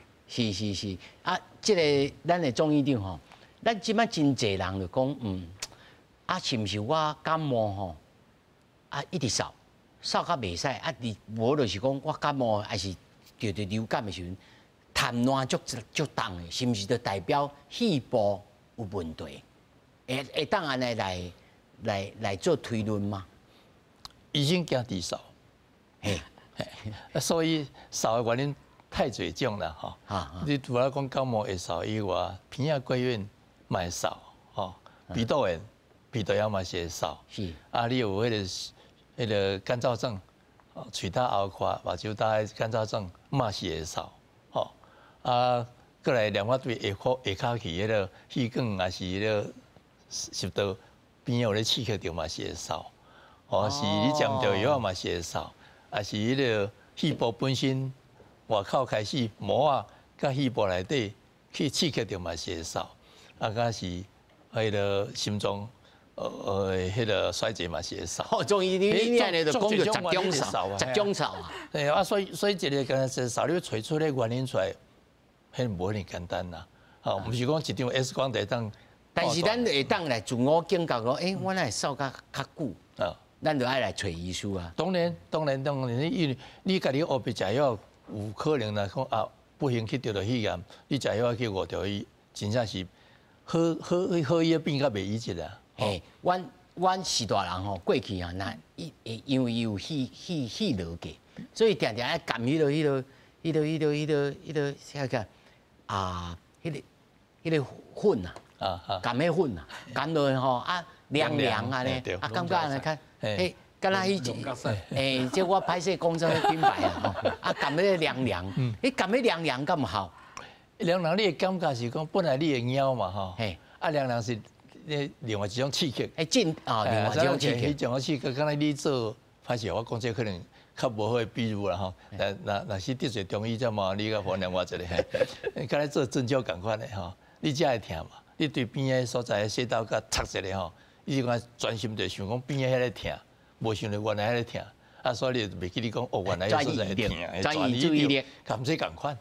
是啊，这个咱的中医长吼，咱即摆真侪人就讲，啊，是毋是我感冒吼，啊一直扫到袂使，啊，无就是讲我感冒还是着流感的时阵，痰烂足重的，是毋是就代表肺部有问题？会当安尼来做推论吗？医生惊治扫，所以扫的原因太侪种啦吼。你除了讲感冒会扫以外，鼻仔过敏嘛会扫，吼，鼻窦炎、鼻窦炎嘛是会扫。是。啊，你有迄个干燥症，喙焦喉渴、目睭焦干燥症嘛是会扫，吼。啊，过来连我对下口气迄个气管还是迄个食道边有咧刺激着嘛是会扫。哦，是你食唔到药嘛是会扫，啊是迄个肺部本身外口开始膜啊，甲肺部内底去刺激着嘛是会扫，啊，甲是迄个心脏迄个衰竭嘛是会扫。哦，中医你安尼就讲着集中扫，集中扫啊。对啊，所以一个干是扫，你要找出个原因出来，迄无遐简单啦。哦，毋是讲一张 X 光就当。但是咱会当来自我警觉讲，我那扫较久啊。咱就爱来找医师啊。当然，你家己乌白食药，有可能来讲啊，不幸去得到肺炎，你食药去误着伊，真正是好医变甲袂医治啊。阮是大人吼，过去啊，那因为有肺痨过，所以常常爱含迄个啥个啊，迄个粉啊，含迄粉啊，含落去吼啊凉凉啊咧，啊感觉来看。敢若迄即我歹势讲这品牌啊，吼，啊，含迄凉凉，含迄凉凉敢有效？凉凉你的感觉是讲本来你会枵嘛，吼，啊凉凉是另外一种刺激，另外一种刺激，迄种刺激，敢若你做，歹势我讲这可能较无好的比喻啦，吼，若是得罪中医则嘛，你甲分量我一个，敢若做针灸共款的吼，你才会疼嘛，你对边个所在穴道甲插一个吼。你就讲专心就想讲边个迄个疼，无想到原来迄个疼，啊，所以你袂记你讲哦，原来所在疼，转移注意力，咁这共款，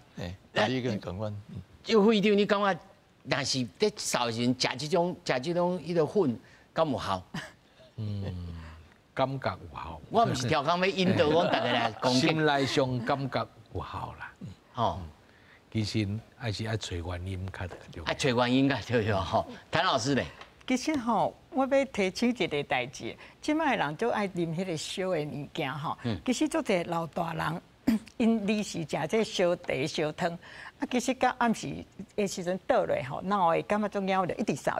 大家跟共款。就会长，你感觉若是在扫时食这种迄个粉，敢有效？感觉有效。我毋是调讲要引导我大家来讲。心内上感觉有效啦。哦，其实还是爱找原因较重要。爱找原因较重要吼。谭老师咧？其实吼，我要提醒一个代志，即摆人就爱啉迄个烧的物件吼。其实做者老大人，因离时食这烧茶、烧汤，啊，其实到暗时的时阵倒落吼，脑会感觉中间就一直扫。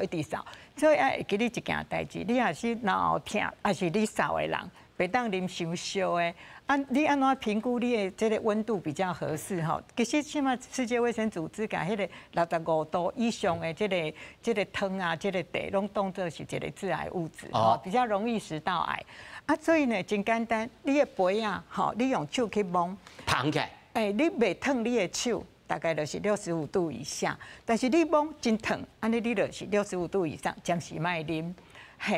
所以爱会记你一件代志，你若是脑疼，还是你扫的人，袂当啉伤烧的。你安怎评估你的这个温度比较合适吼？其实现在世界卫生组织甲迄个65度以上的这个汤啊、这个茶，拢当作是一个致癌物质吼，比较容易食道癌。啊，所以呢，真简单，你的杯啊，吼，你用手去摸，捧起来，你袂烫你的手。大概就是65度以下，但是你摸真烫，安尼你就是65度以上，暂时卖啉，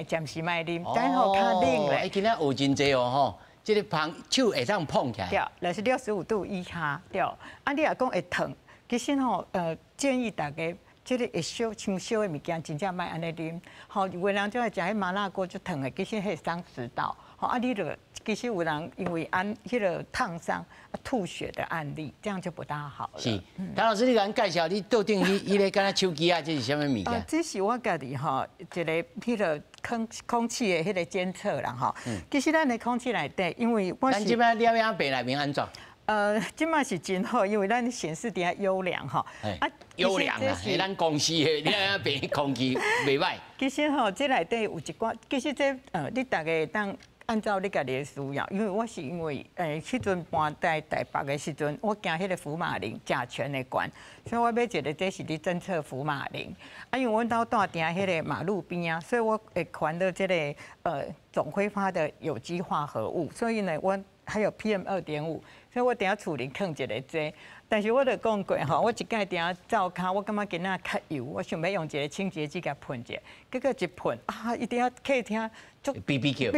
暂时卖啉，等候较冷咧。今仔学真济哦吼。这个手会当碰起来，对，那是65度以下，对。啊，你若讲会烫，其实吼，建议大家，这个会烧像烧的物件，真正莫安尼啉。吼，有的人就爱食迄麻辣锅就烫的，其实会伤食道。吼，啊，你就其实有人因为迄个烫伤吐血的案例，这样就不大好了。是，谭老师，你甲咱介绍，你桌顶迄个敢若手机啊，这是啥物物件？这是我家己吼一个迄个空气的迄个监测啦吼。其实咱的空气内底，因为我是咱即摆了影白内面安怎？即摆是真好，因为咱显示底下优良吼。啊，优良啊，是咱公司的了影白空气袂歹。其实吼，这内底有一寡，其实这你大概当。按照你家己的需要，因为我是因为迄阵搬在台北的时阵，我惊迄个福马林甲醛的关，所以我买一个这是咧侦测福马林。啊，因为阮兜住伫迄个马路边啊，所以我会传的这个总挥发的有机化合物，所以呢，我还有 PM2.5，所以我等下厝里放一个这。但是我就讲过吼，我一摆定下照骹，我感觉今仔较油，我想要用一个清洁剂甲喷者，结果一喷啊，一定要客厅就 BBQ，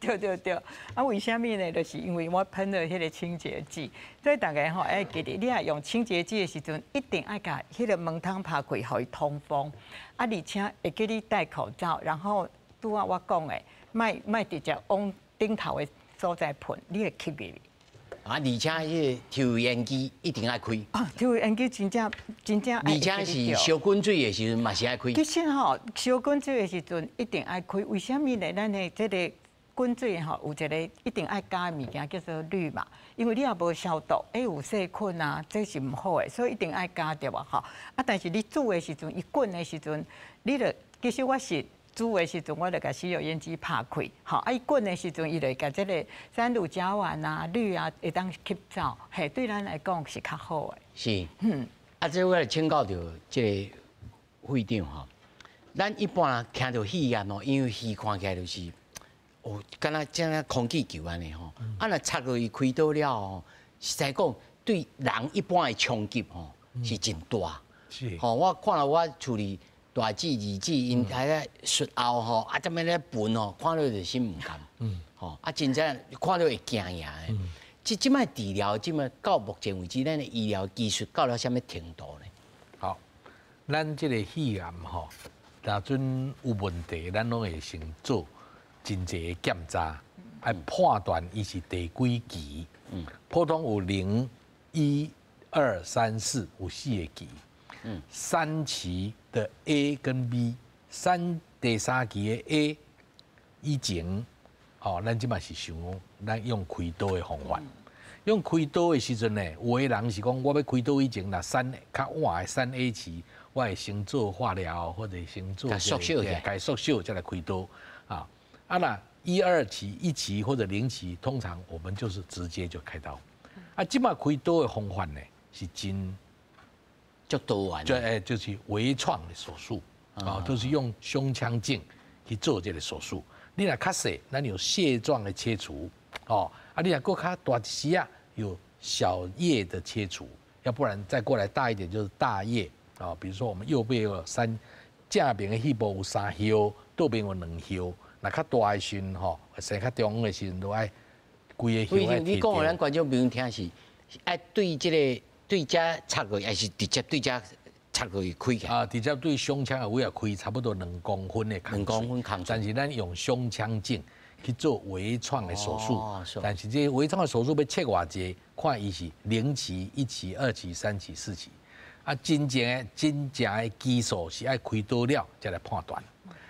对，啊，为什么呢？就是因为我喷了迄个清洁剂，所以大家吼爱记得，你爱用清洁剂的时阵，一定爱甲迄个门窗拍开，互伊通风。啊，而且会叫你戴口罩，然后拄啊我讲的，莫直接往顶头的所在喷，你会吸入去。啊，而且迄个抽烟机一定爱开。啊，抽烟机真正爱。而且是烧滚水的时阵嘛是爱开。其实吼，烧滚水的时阵一定爱开，为什么呢？咱的这个滚水吼有一个一定爱加的物件叫做氯嘛，因为你也无消毒，有细菌啊，这是唔好的，所以一定爱加对吧？吼，啊，但是你煮的时阵，伊滚的时阵，你就其实我是。煮的时阵，我就甲吸油烟机拍开，吼，啊，伊滚的时阵，伊就甲这个三乳甲烷啊、氯啊，会当吸走，嘿，对咱来讲是较好的。是，啊，这我来请教到这个会长吼，咱一般听到肺炎哦，因为肺看起来就是，哦，敢若像那空气球安尼吼，啊，若插落去开刀了哦，实在讲对人一般的冲击吼是真大。是，吼，我看到我处理。大姊、二姊，因喺咧术后吼，啊，踮咧笨吼，看到就心唔甘，吼，啊，真正看到会惊呀的。即摆治疗，到目前为止，咱的医疗技术到了什么程度呢？好，咱即个肺炎吼，若阵有问题，咱拢会先做真济检查，来判断伊是第几期。普通有0、1、2、3、4，有4个期。3期的 A 跟 B， 第3期的 A 以前，哦，咱即嘛是想咱用开刀的方法。用开刀的时阵呢，有的人是讲，我要开刀以前，若较晚的3A 期，我会先做化疗，或者先做缩小的，改缩小再来开刀。啊，啊那1、2期、1期或者0期，通常我们就是直接就开刀。啊，即嘛开刀的方法呢，是真。就多完，就是微创的手术啊，都是用胸腔镜去做这个手术。你若较细，咱有蟹状的切除，哦，啊，你若过较大一些啊，有小叶的切除，要不然再过来大一点就是大叶啊。比如说我们右边有正边的肺部有3叶，右边有2叶。若较大的时吼，生较中的时都爱规个叶爱。你讲，咱观众朋友听是爱对这个。对遮插过，还是直接对遮插过去开起？啊，直接对胸腔的位啊开差不多2公分的孔。2公分孔。但是咱用胸腔镜去做微创的手术，但是这微创的手术要切偌济，看伊是0期、1期、2期、3期、4期。啊，真正的技术是爱开刀了才来判断。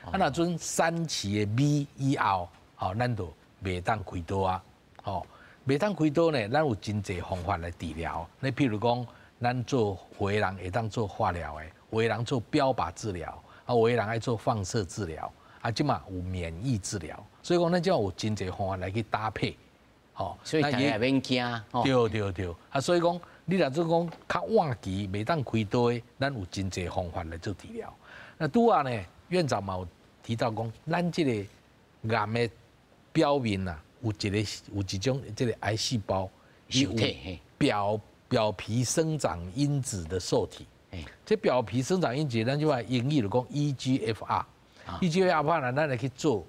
啊，那阵3期的 B 以后，哦，咱就袂当开刀啊，哦。袂当开刀呢，咱有真济方法来治疗。你譬如讲，咱做有的人会当做化疗的，有的人做标靶治疗，啊，有的人爱做放射治疗，啊，即嘛有免疫治疗。所以讲，咱就有真济方法来去搭配，吼。所以大家也免惊。对，啊，所以讲，你若做讲较晚期袂当开刀的，咱有真济方法来做治疗。那拄啊呢，院长嘛有提到讲，咱这个癌的表面啊。有一种这个癌细胞，受体表皮生长因子的受体。这表皮生长因子，咱就话英语就讲 EGFR。EGFR 呢，咱来去做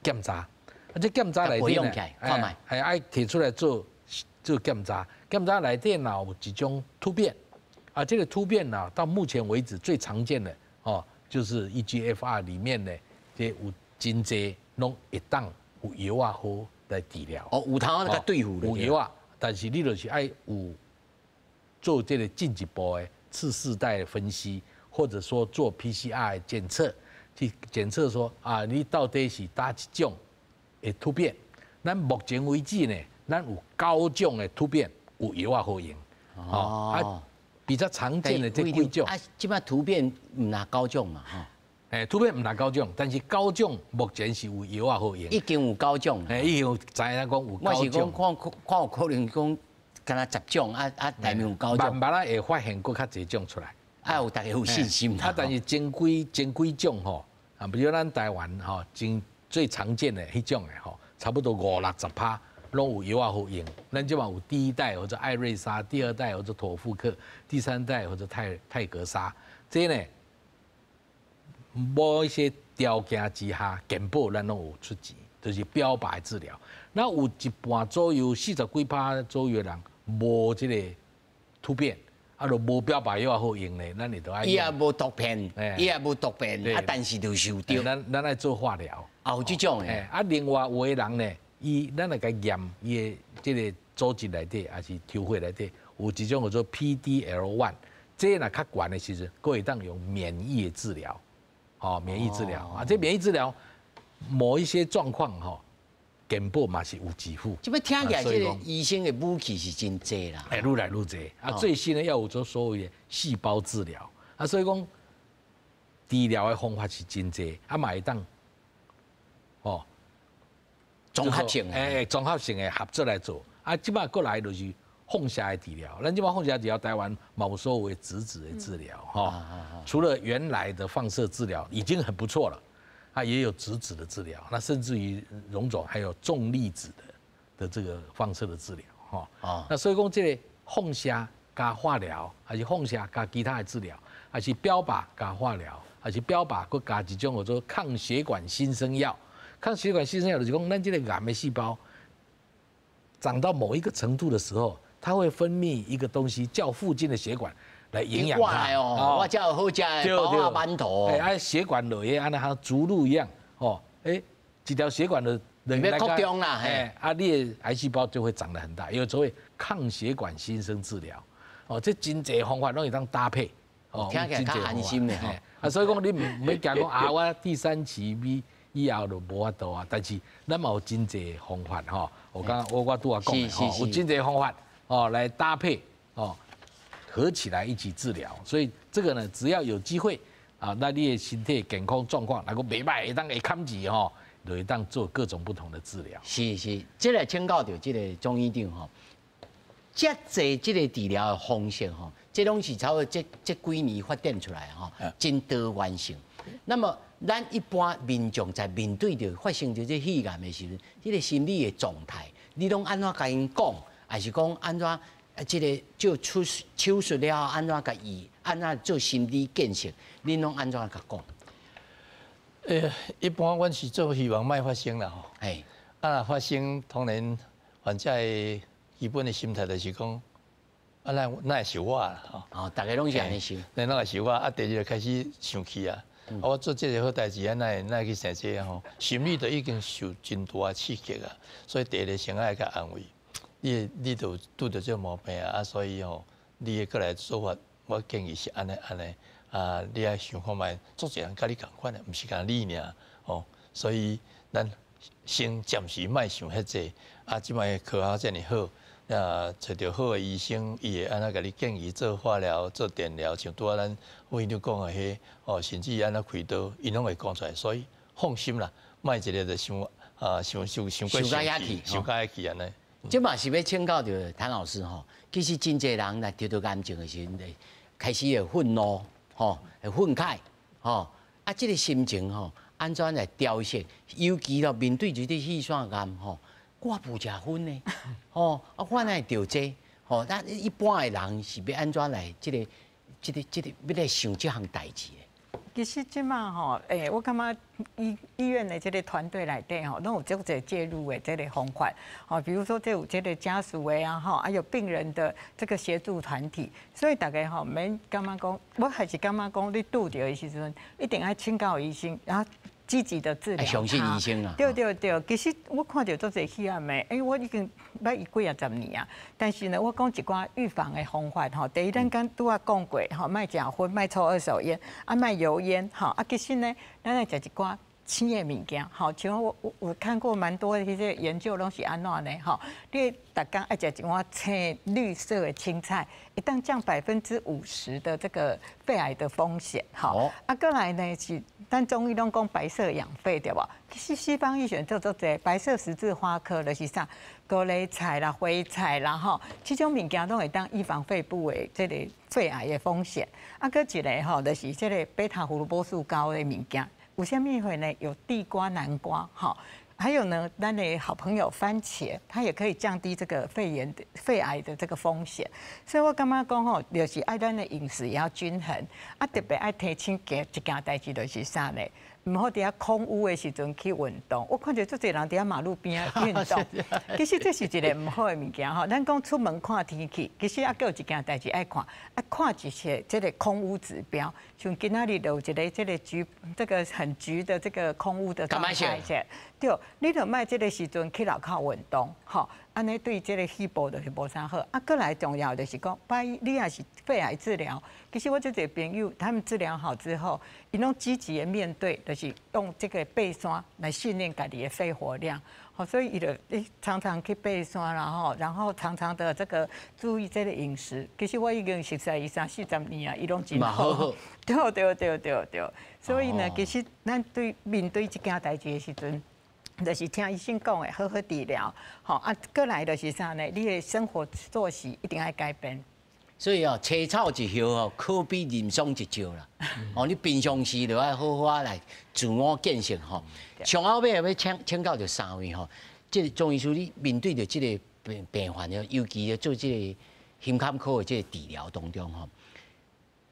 检查。啊，这检查内底呢，系爱提出来做检查。检查内底呢有一种突变。啊，这个突变呢，到目前为止最常见的哦，就是 EGFR 里面呢，这有真济拢会当。有药啊好来治疗。哦，有通那个对付有药啊，但是你就是爱有做这个进一步的次世代的分析，或者说做 PCR 的检测，去检测说啊，你到底是哪一种的突变？咱目前为止呢，咱有9种的突变有药啊好用。啊，比较常见的这几种。啊，基本上突变唔拿9种嘛，哈。突变唔拿9种，但是9种目前是有药啊好用。已经有9种。已经有知影讲有9种。我是讲看有可能讲，敢若10种啊，内面有9种。慢慢啊会发现佫较侪种出来。啊，有大家有信心啦。但是前几种吼，啊，比如咱台湾吼，最常见的迄种的吼，差不多50-60%拢有药啊好用。咱即嘛有第1代或者艾瑞莎，第2代或者妥复克，第3代或者泰格莎，这呢。某一些条件之下，健保咱拢有出钱，就是标靶的治疗。那有一半左右40几%左右的人无这个突变，啊，就无标靶药好用咧，咱就都爱。伊也无毒片，伊也无毒片，啊，但是就受到。咱爱做化疗。啊，有这种诶。啊，另外有的人呢，咱来甲验伊的这个组织内底，还是抽血内底，有一种叫做 PDL1， 这若较悬的时阵，佫会当用免疫的治疗，免疫治疗啊，这免疫治疗某一些状况健保嘛是有支付。这要听起来，这个医生的武器是真多啦。愈来愈多啊！最新的要有做所谓的细胞治疗啊，所以讲治疗的方法是真多，啊嘛会当综合性的，综合性的合作来做。啊，即摆过来就是放射的治疗，咱即摆放射治疗，台湾某所谓质子的治疗除了原来的放射治疗已经很不错了，啊，也有质子的治疗，那甚至于荣总还有重粒子的这个放射的治疗那所以讲这个放射加化疗，还是放射加其他的治疗，还是标靶加化疗，还是标靶佮加一种叫做抗血管新生药。抗血管新生药就是讲，咱这个癌的细胞长到某一个程度的时候，它会分泌一个东西，叫附近的血管来营养它。我叫好食的包啊馒头。哎，血管落去，安尼像注入一样，一条血管的你要扩张啦，你的癌细胞就会长得很大，有所谓抗血管新生治疗。这真侪方法拢会当搭配。听起来较安心的所以讲你唔要惊讲我第3期以后就无法度啊，但是咱嘛有真侪方法我拄仔讲的有真侪方法来搭配合起来一起治疗，所以这个呢，只要有机会那你的身体健康状况如果袂歹，会当会堪治就会当做各种不同的治疗。是，这个请教到这个中医长遮济这个治疗的方式这拢是差不多这几年发展出来真多元性。那么咱一般民众在面对着发生着这肺癌的时阵，这个心理的状态，你拢安怎甲因讲，还是讲安怎这个就手术了安怎甲医，安怎做心理建设，你拢安怎甲讲？一般阮是做希望莫发生啦若发生，当然患者的基本的心态就是讲，那会是我啦大家拢是安尼想，那会是我第二就开始生气啊。我做这个好代志那去生这心理都已经受真大的刺激啊，所以第二先爱甲安慰，你都拄着这毛病所以你的过来做法，我建议是安尼你爱想看卖，做一人甲你同款的，毋是甲你尔所以咱先暂时莫想遐济即摆科学遮尔好。找到好的医生，伊会安怎甲你建议做化疗、做电疗，像拄咱我你讲的迄甚至安怎开刀，伊拢会讲出来，所以放心啦，莫一个就想过想甲气安尼。这嘛是要请教着谭老师其实真侪人来得到癌症的时阵，开始会愤怒会愤慨这个心情安怎来调节？尤其面对这个肺腺癌我不食薰呢，我哪会着这？咱一般的人是要安怎来这个要来想这项代志的？其实即马我感觉医院的这个团队内底拢有足侪介入的这个方法比如说有这个家属的还有病人的这个协助团体，所以大家免感觉讲，我还是感觉讲你拄着的时阵，一定要请教医生，然后积极的治疗，相信医生啊。对，其实我看到足侪肺癌的，我已经捌医几10年啊。但是呢，我讲一寡预防的方法第一，咱刚拄仔讲过莫食薰，莫抽二手烟，莫油烟其实呢，咱来食一寡轻的物件像我看过蛮多的迄些研究，拢是安怎呢你逐天爱食一碗青绿色的青菜，会当降50%的这个肺癌的风险过来呢是。但中医拢讲白色养肺对吧？其实西方医学做做者白色十字花科就是啥高丽菜啦、灰菜啦这种物件都会当预防肺部的这个肺癌的风险。搁一个就是这个贝塔胡萝卜素高的物件，有啥物会呢？有地瓜、南瓜还有呢，咱的好朋友番茄，它也可以降低这个肺癌的这个风险。所以我感觉讲就是爱咱的饮食也要均衡特别爱提醒一件代志就是啥呢？唔好伫遐空污的时阵去运动。我看到足侪人伫遐马路边啊运动，其实这是一个唔好的物件吼。咱讲出门看天气，其实还有一件代志爱看，看一些这个空污指标。像今仔日有一个这个橘，这个很橘的这个空污的状态，对，你著卖这个时阵去路口运动，吼，安尼对这个细胞就是无啥好。啊，过来重要就是讲，你也是肺癌治疗，其实我这些朋友他们治疗好之后，伊拢积极的面对，就是用这个背山来训练家己的肺活量。好，所以伊就常常去背山，然后常常的这个注意这个饮食。其实我已经熟悉伊30-40年啊，伊拢真好。对。所以呢，其实咱面对这件代志的时阵，就是听医生讲的，好好治疗。好啊，过来就是啥呢？你的生活作息一定要改变。所以哦，青草一叶哦，可比人松一招啦。哦，你平常时就要好好来自我建设吼。上后尾要请教着3位吼，即个钟医师，你面对着即个病患哦，尤其做即个胸坎科的即个治疗当中吼，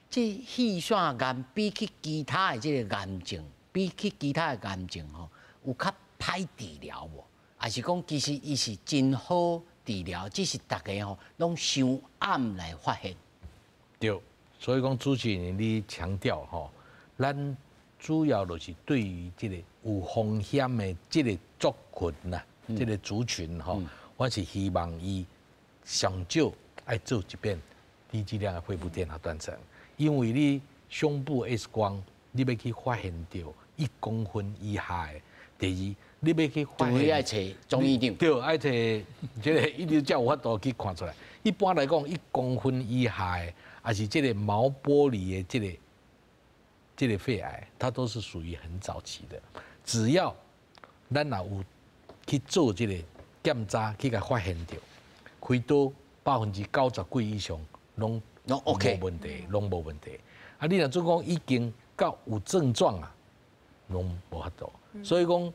即气腺癌比起其他的即个癌症，吼，有较歹治疗无？还是讲其实伊是真好？治疗只是大家吼，拢伤暗来发现。对，所以讲主持人你强调吼，咱主要就是对于这个有风险的这个族群呐，这个族群吼，我是希望伊上少爱做一遍低剂量的肺部电脑断层，因为你胸部 X 光，你要去发现到1公分以下的，第二。你要去发现，爱找中医长，对，爱找这个一直才有法度去看出来。一般来讲，1公分以下的，还是这个毛玻璃的这个肺癌，它都是属于很早期的。只要咱若有去做这个检查，去甲发现到，开刀90%几以上，拢 OK， 无问题，拢无问题。啊，你若做讲已经到有症状啊，拢无法度。所以讲。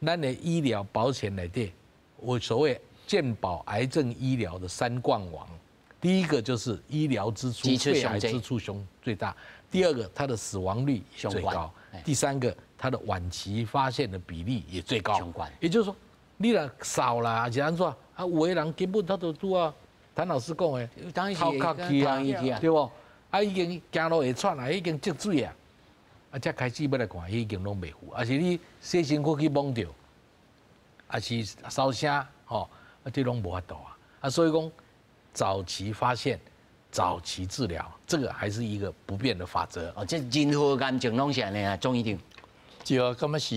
咱的医疗保险内底，我所谓健保癌症医疗的3冠王，第一个就是医疗支出，肺癌支出最大；第二个，它的死亡率最高；第三个，它的晚期发现的比例也最高。也就是说，你若少啦，还是安怎啊？有的人根本他都拄啊，谭老师讲的，头壳去啊，对不？啊，已经行路会喘啊，已经积水啊。啊，才开始要来看，已经拢袂赴，啊是你洗身躯去摸到，啊是烧声吼，啊这拢无法度啊。啊，所以讲早期发现、早期治疗，这个还是一个不变的法则。哦，这任何癌症拢是安尼啊，钟医长。就啊，感觉是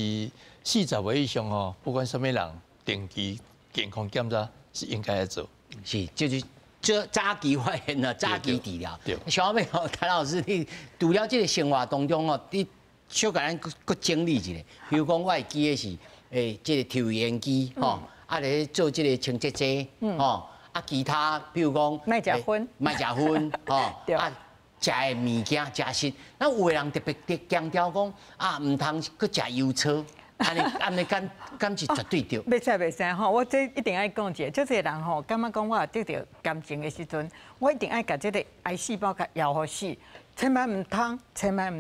40岁以上吼，不管什么人，定期健康检查是应该要做。是，就是这早期发现啊，早期治疗。小妹哦，谭老师，你除了这个生活当中哦，你小甲咱搁整理一下，比如讲，我会记的是，这个抽烟机吼，啊咧做这个清洁剂吼，啊其他比如讲，卖食薰，吼，啊食的物件食食，那有的人特别强调讲啊，唔通搁食油车。安尼敢是绝对对。袂使吼，我这一定爱讲一下，就这人吼，感觉讲我得到癌症的时阵，我一定爱把这个癌细胞给咬好死，千万唔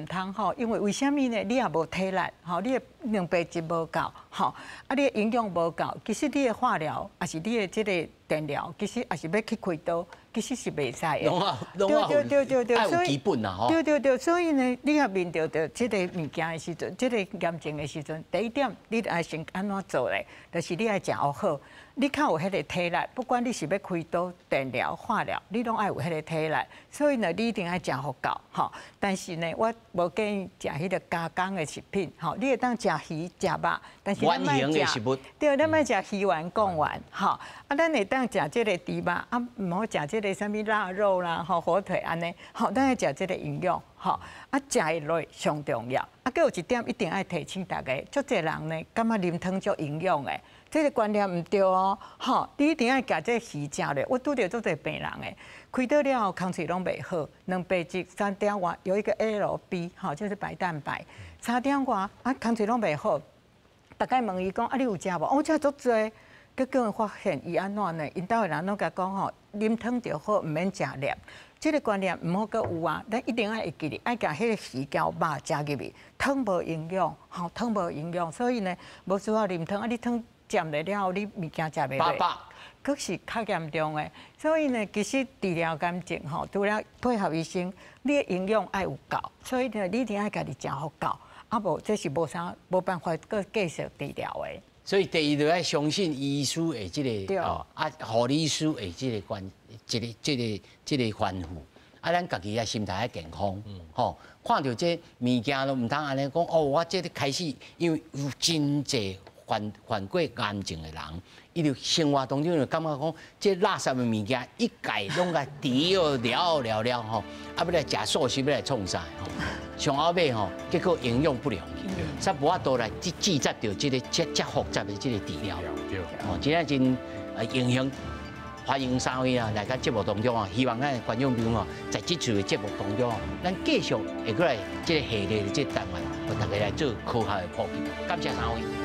通吼，因为为什么呢？你也无体力，吼，你的蛋白质无够，吼，啊，你的营养无够，其实你的化疗，还是你的这个电疗，其实也是要去开刀。其实是袂使的，对，爱有基本啦吼。对，所以呢，你若面对着这个物件的时阵，这个癌症的时阵，第一点，你爱先安怎做咧？就是你爱食好，你较有迄个体力，不管你是要开刀、电疗、化疗，你拢爱有迄个体力。所以呢，你一定爱食好够，吼。但是呢，我无建议食迄个加工的食品，吼。你会当食鱼、食肉，但是咱莫食，对，咱莫食鱼丸、贡丸，吼。啊，咱会当食这个猪肉，啊，唔好食这个啥物腊肉啦，吼，火腿安尼，吼，咱要食这个营养，吼，啊，食的类上重要。啊，还有一点一定爱提醒大家，足侪人呢，感觉啉汤足营养的，这个观念唔对哦，吼，你一定要夹这鱼食咧。我拄着足侪病人的，开刀了后空气拢袂好，蛋白质3点外有一个 LB， 吼，就是白蛋白，3点外啊，空气拢袂好。大概问伊讲啊，你有食无？我食足侪。结果发现伊安怎呢？因兜的人拢甲讲吼，啉汤就好，唔免食粒。这个观念唔好阁有啊，咱一定要会记哩，爱甲迄个鱼胶肉食入去，汤无营养，吼汤无营养，所以呢，无需要啉汤。啊，你汤占了了，你物件食袂落。佫是较严重的，所以呢，其实治疗癌症吼，除了配合医生，你的营养爱有够，所以呢，你一定要家己食好够，啊无这是无办法佫继续治疗的。所以第一就要相信医师的这个哦，啊，护理师的这个吩咐，啊，咱家己也心态要健康，吼，看到这物件都唔通安尼讲哦，我这开始因为有真济患过癌症的人。伊就生活当中就感觉讲，这垃圾的物件一概拢甲除了吼，啊要来食素食要来创啥吼？上后尾吼，结果营养不良，才无法度来记接到这个这复杂的这个治疗。哦，真正真影响。欢迎三位啊来到节目当中啊，希望咱观众朋友啊，在这次的节目当中啊，咱继续会过来这个系列的这个单元，为大家来做科学的普及。感谢三位。